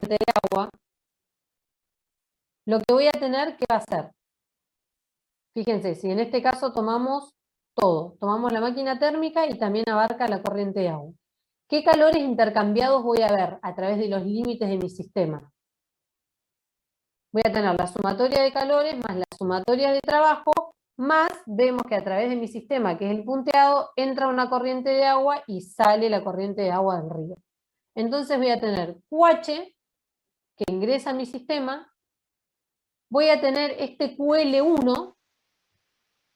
de agua, lo que voy a tener, ¿qué va a ser? Fíjense, si en este caso tomamos todo, tomamos la máquina térmica y también abarca la corriente de agua. ¿Qué calores intercambiados voy a ver a través de los límites de mi sistema? Voy a tener la sumatoria de calores más la sumatoria de trabajo, más vemos que a través de mi sistema, que es el punteado, entra una corriente de agua y sale la corriente de agua del río. Entonces voy a tener QH, que ingresa a mi sistema, voy a tener este QL1,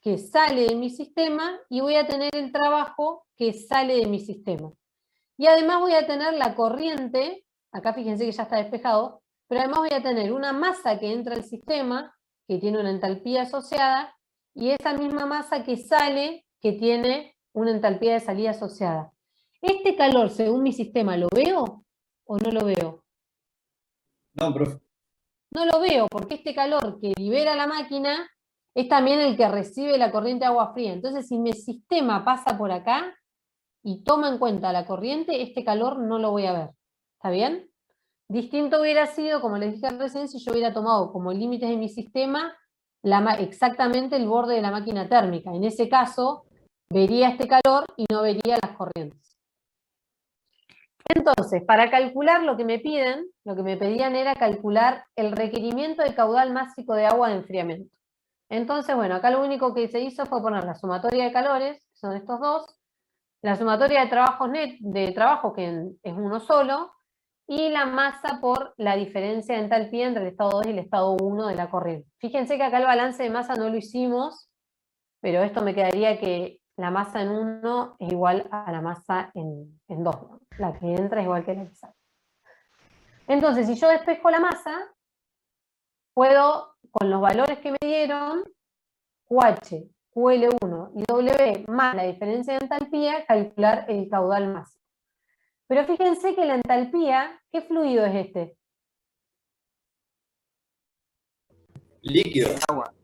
que sale de mi sistema, y voy a tener el trabajo que sale de mi sistema. Y además voy a tener la corriente, acá fíjense que ya está despejado, pero además voy a tener una masa que entra al sistema, que tiene una entalpía asociada, y esa misma masa que sale, que tiene una entalpía de salida asociada. ¿Este calor, según mi sistema, lo veo o no lo veo? No, profe. No lo veo, porque este calor que libera la máquina es también el que recibe la corriente de agua fría. Entonces, si mi sistema pasa por acá y toma en cuenta la corriente, este calor no lo voy a ver. ¿Está bien? Distinto hubiera sido, como les dije recién, si yo hubiera tomado como límites de mi sistema exactamente el borde de la máquina térmica. En ese caso, vería este calor y no vería las corrientes. Entonces, para calcular lo que me pedían era calcular el requerimiento de caudal máximo de agua de enfriamiento. Entonces, bueno, acá lo único que se hizo fue poner la sumatoria de calores, que son estos dos, la sumatoria de trabajo, que es uno solo, y la masa por la diferencia de entalpía entre el estado 2 y el estado 1 de la corriente. Fíjense que acá el balance de masa no lo hicimos, pero esto me quedaría que la masa en 1 es igual a la masa en 2, ¿no? La que entra es igual que la que sale. Entonces, si yo despejo la masa, puedo, con los valores que me dieron, QH, QL1 y W más la diferencia de entalpía, calcular el caudal máximo. Pero fíjense que la entalpía, ¿qué fluido es este? Líquido.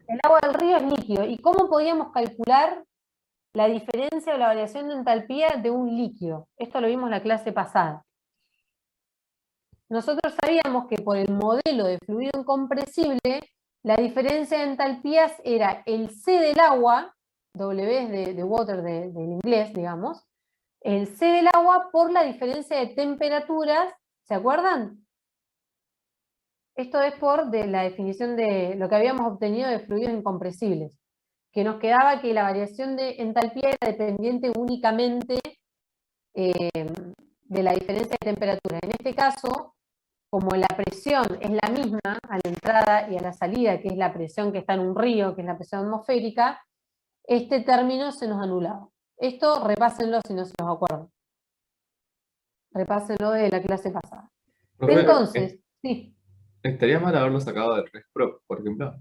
El agua del río es líquido. ¿Y cómo podíamos calcular la diferencia o la variación de entalpía de un líquido? Esto lo vimos en la clase pasada. Nosotros sabíamos que por el modelo de fluido incompresible, la diferencia de entalpías era el C del agua, W es de water del inglés, digamos, el C del agua por la diferencia de temperaturas, ¿se acuerdan? Esto es por la definición de lo que habíamos obtenido de fluidos incompresibles, que nos quedaba que la variación de entalpía era dependiente únicamente de la diferencia de temperatura. En este caso, como la presión es la misma a la entrada y a la salida, que es la presión que está en un río, que es la presión atmosférica, este término se nos anulaba. Esto repásenlo si no se los acuerdan. Repásenlo de la clase pasada. Profe, Entonces, sí. ¿estaría mal haberlo sacado del ResPro, por ejemplo?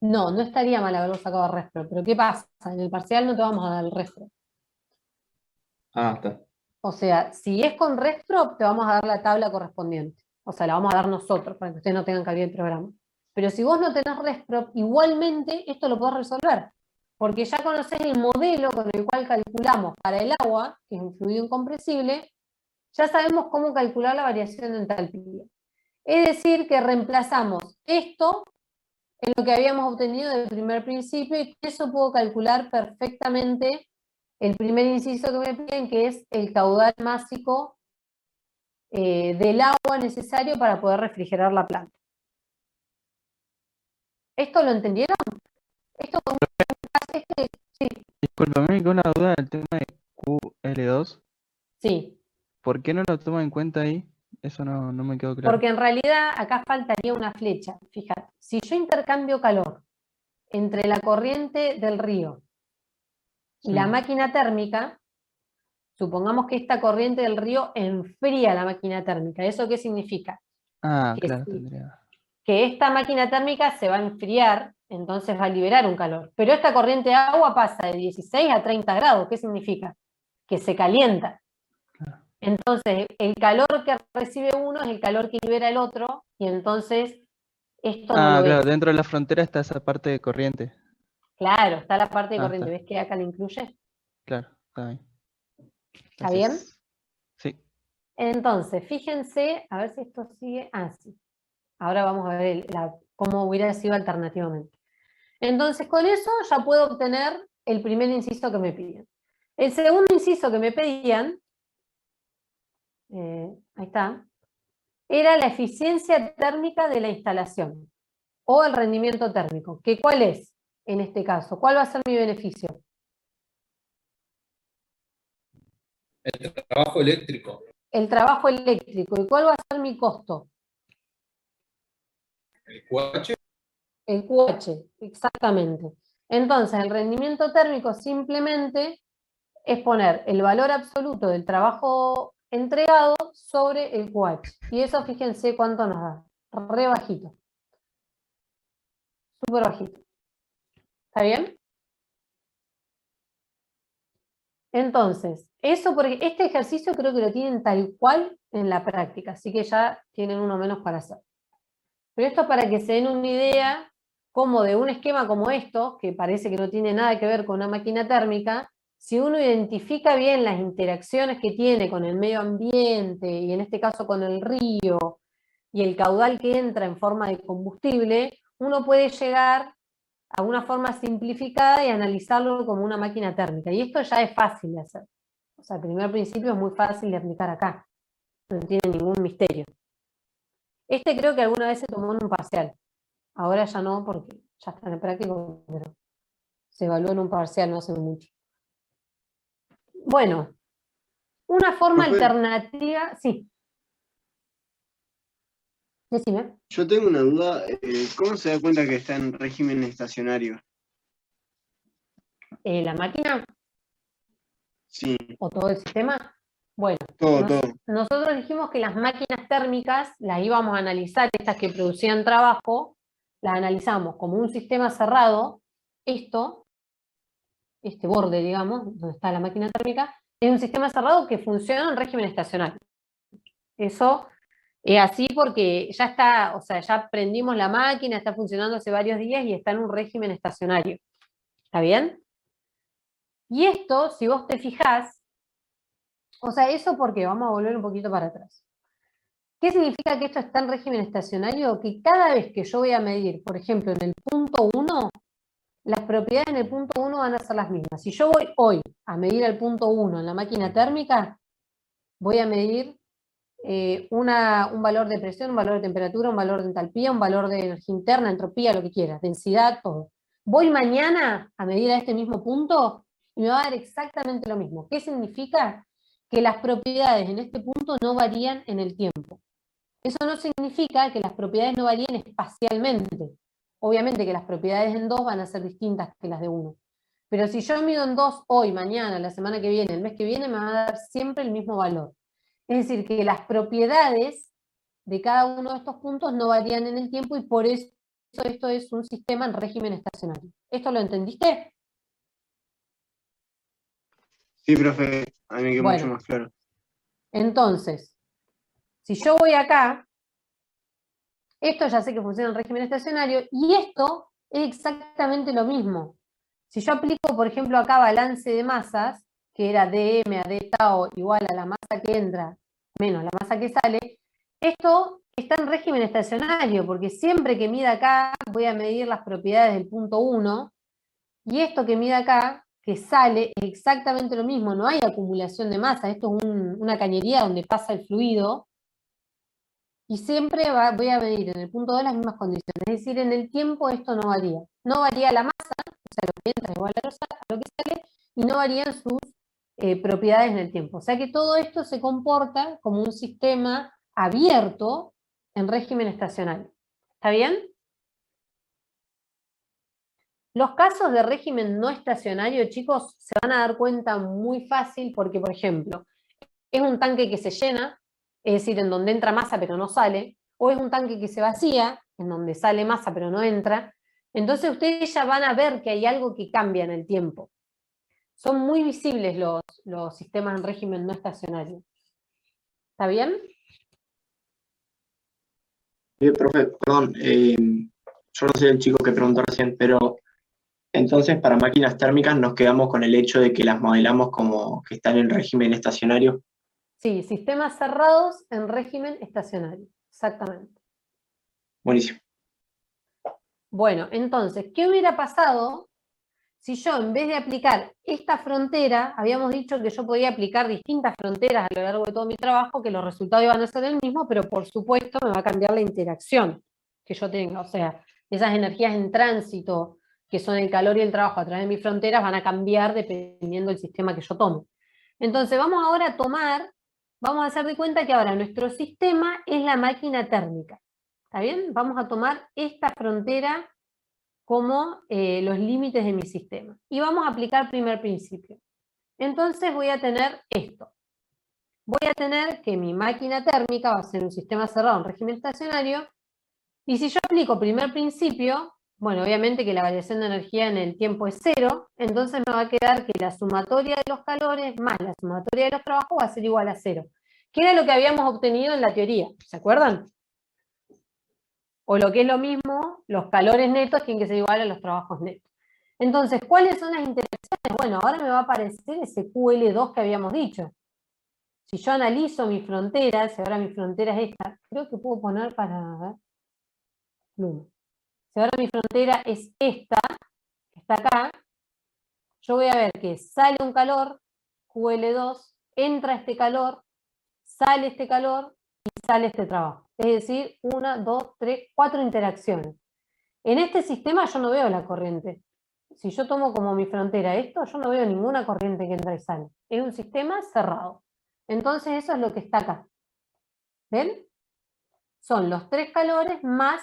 No, no estaría mal haberlo sacado de Respro, pero ¿qué pasa? En el parcial no te vamos a dar el Respro. Ah, está. O sea, si es con Respro, te vamos a dar la tabla correspondiente. O sea, la vamos a dar nosotros, para que ustedes no tengan que abrir el programa. Pero si vos no tenés Respro, igualmente esto lo podés resolver. Porque ya conocés el modelo con el cual calculamos para el agua, que es un fluido incompresible, ya sabemos cómo calcular la variación de entalpía. Es decir, que reemplazamos esto en lo que habíamos obtenido del primer principio, y con eso puedo calcular perfectamente el primer inciso que me piden, que es el caudal máximo del agua necesario para poder refrigerar la planta. ¿Esto lo entendieron? Esto sí. Discúlpame, con una duda en el tema de QL2. Sí. ¿Por qué no lo toma en cuenta ahí? Eso no me quedó claro. Porque en realidad acá faltaría una flecha. Fíjate, si yo intercambio calor entre la corriente del río y la máquina térmica, supongamos que esta corriente del río enfría la máquina térmica. ¿Eso qué significa? Ah, Que, claro, tendría. que esta máquina térmica se va a enfriar, entonces va a liberar un calor. Pero esta corriente de agua pasa de 16 a 30 grados. ¿Qué significa? Que se calienta. Entonces, el calor que recibe uno es el calor que libera el otro, y entonces esto no lo Claro, ves. dentro de la frontera está esa parte de corriente. Claro, está la parte de corriente. Está. ¿Ves que acá la incluye? Claro, está bien. ¿Está bien? Sí. Entonces, fíjense, a ver si esto sigue. Sí. Ahora vamos a ver cómo hubiera sido alternativamente. Entonces, con eso ya puedo obtener el primer inciso que me piden. El segundo inciso que me pedían, ahí está, era la eficiencia térmica de la instalación, o el rendimiento térmico. ¿Cuál es en este caso? ¿Cuál va a ser mi beneficio? El trabajo eléctrico. El trabajo eléctrico. ¿Y cuál va a ser mi costo? El QH. El QH, exactamente. Entonces, el rendimiento térmico simplemente es poner el valor absoluto del trabajo entregado sobre el QH. Y eso, fíjense cuánto nos da. Re bajito. Súper bajito. ¿Está bien? Entonces, eso porque este ejercicio creo que lo tienen tal cual en la práctica, así que ya tienen uno menos para hacer. Pero esto es para que se den una idea como de un esquema como esto, que parece que no tiene nada que ver con una máquina térmica, si uno identifica bien las interacciones que tiene con el medio ambiente, y en este caso con el río, y el caudal que entra en forma de combustible, uno puede llegar a una forma simplificada y analizarlo como una máquina térmica. Y esto ya es fácil de hacer. O sea, el primer principio es muy fácil de aplicar acá. No tiene ningún misterio. Este creo que alguna vez se tomó en un parcial. Ahora ya no, porque ya está en el práctico, pero se evaluó en un parcial no hace mucho. Bueno, una forma alternativa, sí. Decime. Yo tengo una duda, ¿cómo se da cuenta que está en régimen estacionario? ¿La máquina Sí, o todo el sistema? Bueno, todo. nosotros dijimos que las máquinas térmicas las íbamos a analizar, estas que producían trabajo, las analizamos como un sistema cerrado. Este borde, digamos, donde está la máquina térmica, es un sistema cerrado que funciona en régimen estacionario. Eso es así porque ya está, o sea, ya prendimos la máquina, está funcionando hace varios días y está en un régimen estacionario. ¿Está bien? Y esto, si vos te fijás, o sea, eso porque vamos a volver un poquito para atrás. ¿Qué significa que esto está en régimen estacionario? Que cada vez que yo voy a medir, por ejemplo, en el punto 1, las propiedades en el punto 1 van a ser las mismas. Si yo voy hoy a medir el punto 1 en la máquina térmica, voy a medir un valor de presión, un valor de temperatura, un valor de entalpía, un valor de energía interna, entropía, lo que quieras, densidad, todo. Voy mañana a medir a este mismo punto y me va a dar exactamente lo mismo. ¿Qué significa? Que las propiedades en este punto no varían en el tiempo. Eso no significa que las propiedades no varíen espacialmente. Obviamente que las propiedades en 2 van a ser distintas que las de 1. Pero si yo mido en 2 hoy, mañana, la semana que viene, el mes que viene, me va a dar siempre el mismo valor. Es decir, que las propiedades de cada uno de estos puntos no varían en el tiempo y por eso esto es un sistema en régimen estacionario. ¿Esto lo entendiste? Sí, profe, a mí me quedó mucho más claro. Entonces, si yo voy acá, esto ya sé que funciona en régimen estacionario, y esto es exactamente lo mismo. Si yo aplico, por ejemplo, acá balance de masas, que era dm a d tau igual a la masa que entra menos la masa que sale, esto está en régimen estacionario, porque siempre que mida acá voy a medir las propiedades del punto 1, y esto que mida acá, que sale, es exactamente lo mismo, no hay acumulación de masa, esto es una cañería donde pasa el fluido, y siempre voy a medir en el punto 2 las mismas condiciones, es decir, en el tiempo esto no varía. No varía la masa, o sea, lo que entra es igual a lo que sale, y no varían sus propiedades en el tiempo. O sea que todo esto se comporta como un sistema abierto en régimen estacionario. ¿Está bien? Los casos de régimen no estacionario, chicos, se van a dar cuenta muy fácil porque, por ejemplo, es un tanque que se llena, es decir, en donde entra masa pero no sale, o es un tanque que se vacía, en donde sale masa pero no entra. Entonces ustedes ya van a ver que hay algo que cambia en el tiempo. Son muy visibles los sistemas en régimen no estacionario. ¿Está bien? Bien, profe, perdón, yo no soy el chico que preguntó recién, pero entonces para máquinas térmicas nos quedamos con el hecho de que las modelamos como que están en régimen estacionario. Sí, sistemas cerrados en régimen estacionario. Exactamente. Buenísimo. Bueno, entonces, ¿qué hubiera pasado si yo, en vez de aplicar esta frontera, habíamos dicho que yo podía aplicar distintas fronteras a lo largo de todo mi trabajo, que los resultados iban a ser el mismo, pero por supuesto me va a cambiar la interacción que yo tenga. O sea, esas energías en tránsito, que son el calor y el trabajo a través de mis fronteras, van a cambiar dependiendo del sistema que yo tome. Entonces, vamos ahora a tomar, vamos a hacer de cuenta que ahora nuestro sistema es la máquina térmica. ¿Está bien? Vamos a tomar esta frontera como los límites de mi sistema. Y vamos a aplicar el primer principio. Entonces voy a tener esto. Voy a tener que mi máquina térmica va a ser un sistema cerrado en régimen estacionario, y si yo aplico primer principio, bueno, obviamente que la variación de energía en el tiempo es 0, entonces me va a quedar que la sumatoria de los calores más la sumatoria de los trabajos va a ser igual a 0, que era lo que habíamos obtenido en la teoría, ¿se acuerdan? O lo que es lo mismo, los calores netos tienen que ser iguales a los trabajos netos. Entonces, ¿cuáles son las interacciones? Bueno, ahora me va a aparecer ese QL2 que habíamos dicho. Si yo analizo mi frontera, si ahora mi frontera es esta, creo que puedo poner para ver. No. Si ahora mi frontera es esta, que está acá, yo voy a ver que sale un calor, QL2, entra este calor, sale este calor y sale este trabajo. Es decir, 1, 2, 3, 4 interacciones. En este sistema yo no veo la corriente. Si yo tomo como mi frontera esto, yo no veo ninguna corriente que entra y sale. Es un sistema cerrado. Entonces eso es lo que está acá. ¿Ven? Son los 3 calores más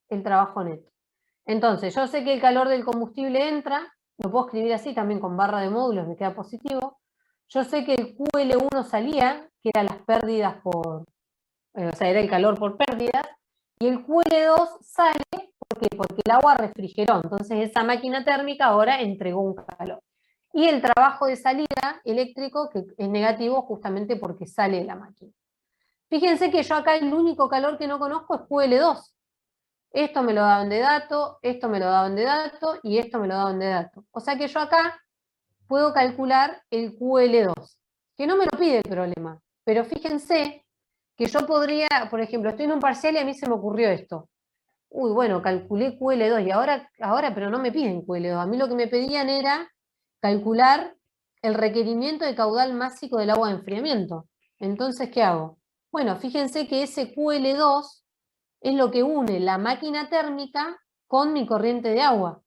el trabajo neto. Entonces yo sé que el calor del combustible entra, lo puedo escribir así también con barra de módulos, me queda positivo. Yo sé que el QL1 salía, que eran las pérdidas por, o sea, era el calor por pérdidas, y el QL2 sale, ¿por qué? Porque el agua refrigeró, entonces esa máquina térmica ahora entregó un calor. Y el trabajo de salida eléctrico, que es negativo justamente porque sale de la máquina. Fíjense que yo acá el único calor que no conozco es QL2. Esto me lo daban de dato, esto me lo daban de dato, y esto me lo daban de dato. O sea que yo acá puedo calcular el QL2, que no me lo pide el problema. Pero fíjense que yo podría, por ejemplo, estoy en un parcial y a mí se me ocurrió esto. Uy, bueno, calculé QL2 y ahora pero no me piden QL2. A mí lo que me pedían era calcular el requerimiento de caudal másico del agua de enfriamiento. Entonces, ¿qué hago? Bueno, fíjense que ese QL2 es lo que une la máquina térmica con mi corriente de agua.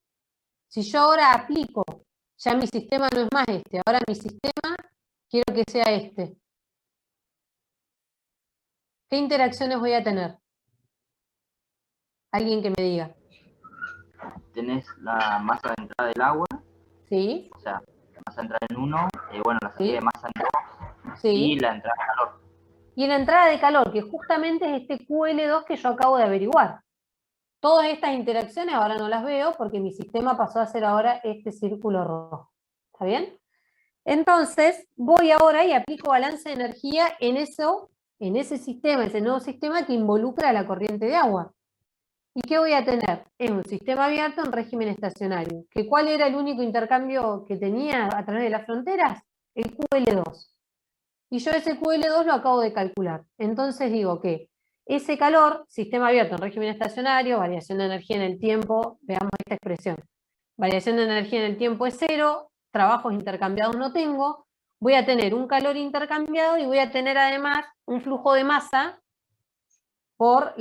Si yo ahora aplico, ya mi sistema no es más este, ahora mi sistema quiero que sea este. ¿Qué interacciones voy a tener? Alguien que me diga. Tenés la masa de entrada del agua, ¿Sí? o sea, la masa de entrada en 1, bueno, la salida Sí. de masa en 2, Sí. y la entrada de calor. Y la entrada de calor, que justamente es este QL2 que yo acabo de averiguar. Todas estas interacciones ahora no las veo porque mi sistema pasó a ser ahora este círculo rojo. ¿Está bien? Entonces, voy ahora y aplico balance de energía en ese sistema, ese nuevo sistema que involucra a la corriente de agua. ¿Y qué voy a tener? Es un sistema abierto en régimen estacionario. ¿Cuál era el único intercambio que tenía a través de las fronteras? El QL2. Y yo ese QL2 lo acabo de calcular. Entonces digo que ese calor, sistema abierto en régimen estacionario, variación de energía en el tiempo, veamos esta expresión. Variación de energía en el tiempo es 0, trabajos intercambiados no tengo, voy a tener un calor intercambiado y voy a tener además un flujo de masa por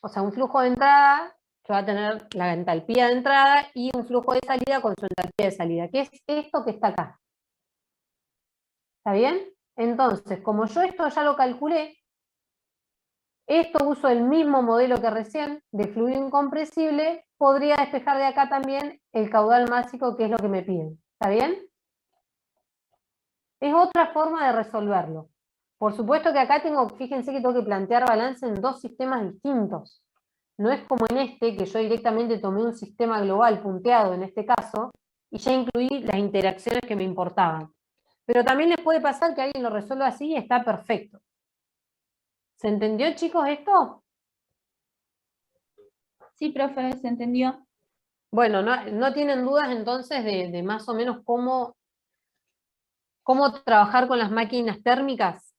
o sea, un flujo de entrada que va a tener la entalpía de entrada y un flujo de salida con su entalpía de salida, que es esto que está acá. ¿Está bien? Entonces, como yo esto ya lo calculé, esto uso el mismo modelo que recién, de fluido incompresible, podría despejar de acá también el caudal másico, que es lo que me piden. ¿Está bien? Es otra forma de resolverlo. Por supuesto que acá fíjense que tengo que plantear balance en 2 sistemas distintos. No es como en este, que yo directamente tomé un sistema global punteado en este caso, y ya incluí las interacciones que me importaban. Pero también les puede pasar que alguien lo resuelva así y está perfecto. ¿Se entendió, chicos, esto? Sí, profe, se entendió. Bueno, no tienen dudas entonces de más o menos cómo ¿Cómo trabajar con las máquinas térmicas?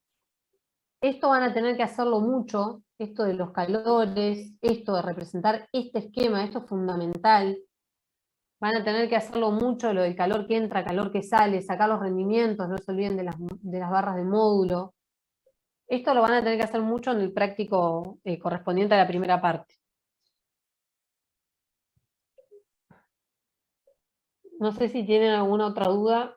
Esto van a tener que hacerlo mucho, esto de los calores, esto de representar este esquema, esto es fundamental. Van a tener que hacerlo mucho, lo del calor que entra, calor que sale, sacar los rendimientos, no se olviden de las barras de módulo. Esto lo van a tener que hacer mucho en el práctico correspondiente a la primera parte. No sé si tienen alguna otra duda.